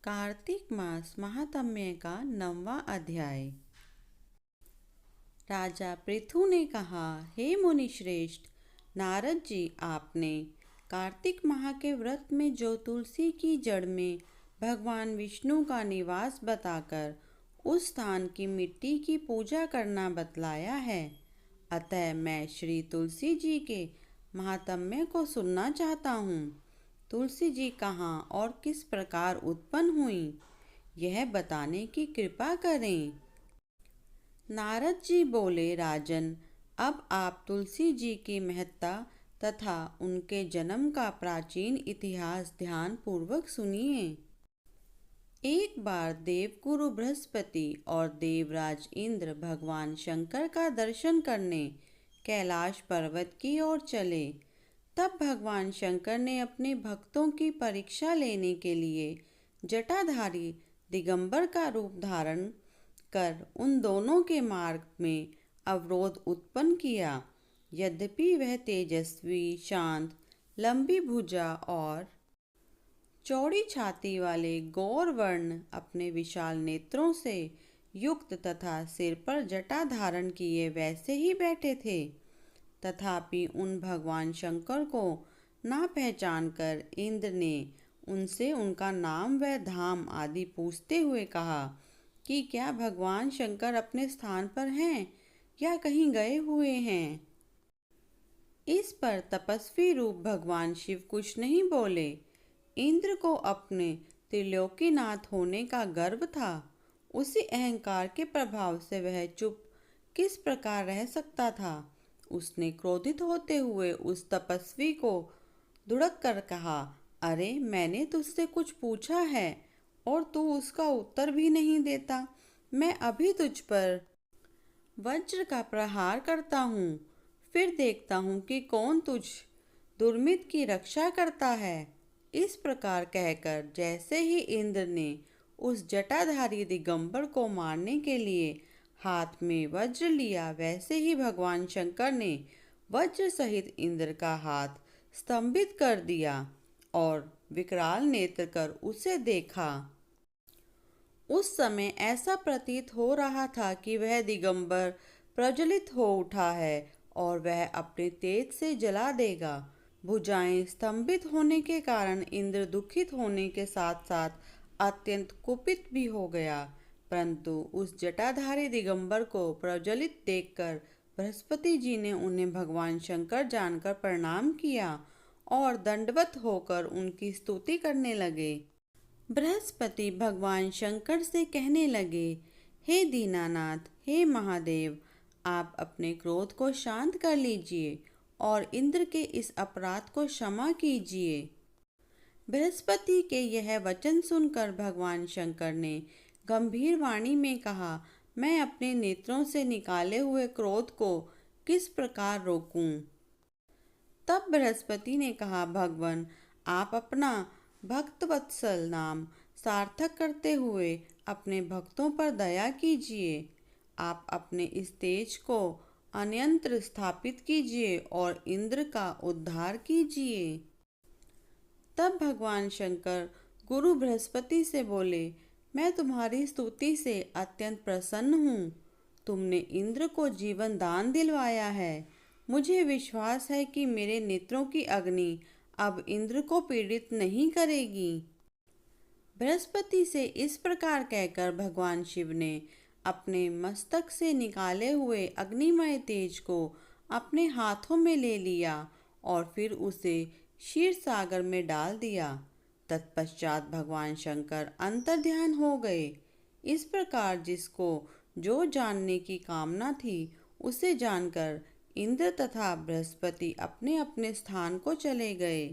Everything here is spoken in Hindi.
कार्तिक मास महात्म्य का 9वां अध्याय। राजा पृथु ने कहा, हे मुनि श्रेष्ठ नारद जी, आपने कार्तिक माह के व्रत में जो तुलसी की जड़ में भगवान विष्णु का निवास बताकर उस स्थान की मिट्टी की पूजा करना बतलाया है। अतः मैं श्री तुलसी जी के महात्म्य को सुनना चाहता हूँ। तुलसी जी कहाँ और किस प्रकार उत्पन्न हुई, यह बताने की कृपा करें। नारद जी बोले, राजन, अब आप तुलसी जी की महत्ता तथा उनके जन्म का प्राचीन इतिहास ध्यान पूर्वक सुनिए। एक बार देवगुरु बृहस्पति और देवराज इंद्र भगवान शंकर का दर्शन करने कैलाश पर्वत की ओर चले। तब भगवान शंकर ने अपने भक्तों की परीक्षा लेने के लिए जटाधारी दिगंबर का रूप धारण कर उन दोनों के मार्ग में अवरोध उत्पन्न किया। यद्यपि वह तेजस्वी, शांत, लंबी भुजा और चौड़ी छाती वाले गौर वर्ण अपने विशाल नेत्रों से युक्त तथा सिर पर जटा धारण किए वैसे ही बैठे थे, तथापि उन भगवान शंकर को ना पहचान कर इंद्र ने उनसे उनका नाम व धाम आदि पूछते हुए कहा कि क्या भगवान शंकर अपने स्थान पर हैं या कहीं गए हुए हैं। इस पर तपस्वी रूप भगवान शिव कुछ नहीं बोले। इंद्र को अपने त्रिलोकीनाथ होने का गर्व था। उसी अहंकार के प्रभाव से वह चुप किस प्रकार रह सकता था। उसने क्रोधित होते हुए उस तपस्वी को दुड़क कर कहा, अरे, मैंने तुझसे कुछ पूछा है और तू उसका उत्तर भी नहीं देता। मैं अभी तुझ पर वज्र का प्रहार करता हूँ, फिर देखता हूँ कि कौन तुझ दुर्मित की रक्षा करता है। इस प्रकार कहकर जैसे ही इंद्र ने उस जटाधारी दिगंबर को मारने के लिए हाथ में वज्र लिया, वैसे ही भगवान शंकर ने वज्र सहित इंद्र का हाथ स्तंभित कर दिया और विकराल नेत्र कर उसे देखा। उस समय ऐसा प्रतीत हो रहा था कि वह दिगंबर प्रज्वलित हो उठा है और वह अपने तेज से जला देगा। भुजाएं स्तंभित होने के कारण इंद्र दुखित होने के साथ साथ अत्यंत कुपित भी हो गया, परंतु उस जटाधारी दिगंबर को प्रज्वलित देखकर बृहस्पति जी ने उन्हें भगवान शंकर जानकर प्रणाम किया और दंडवत होकर उनकी स्तुति करने लगे। बृहस्पति भगवान शंकर से कहने लगे, हे दीनानाथ, हे महादेव, आप अपने क्रोध को शांत कर लीजिए और इंद्र के इस अपराध को क्षमा कीजिए। बृहस्पति के यह वचन सुनकर भगवान शंकर ने गंभीर वाणी में कहा, मैं अपने नेत्रों से निकाले हुए क्रोध को किस प्रकार रोकूं। तब बृहस्पति ने कहा, भगवान, आप अपना भक्तवत्सल नाम सार्थक करते हुए अपने भक्तों पर दया कीजिए। आप अपने इस तेज को अन्यंत्र स्थापित कीजिए और इंद्र का उद्धार कीजिए। तब भगवान शंकर गुरु बृहस्पति से बोले, मैं तुम्हारी स्तुति से अत्यंत प्रसन्न हूँ। तुमने इंद्र को जीवन दान दिलवाया है। मुझे विश्वास है कि मेरे नेत्रों की अग्नि अब इंद्र को पीड़ित नहीं करेगी। बृहस्पति से इस प्रकार कहकर भगवान शिव ने अपने मस्तक से निकाले हुए अग्निमय तेज को अपने हाथों में ले लिया और फिर उसे क्षीर सागर में डाल दिया। तत्पश्चात भगवान शंकर अंतर्ध्यान हो गए। इस प्रकार जिसको जो जानने की कामना थी उसे जानकर इंद्र तथा बृहस्पति अपने अपने स्थान को चले गए।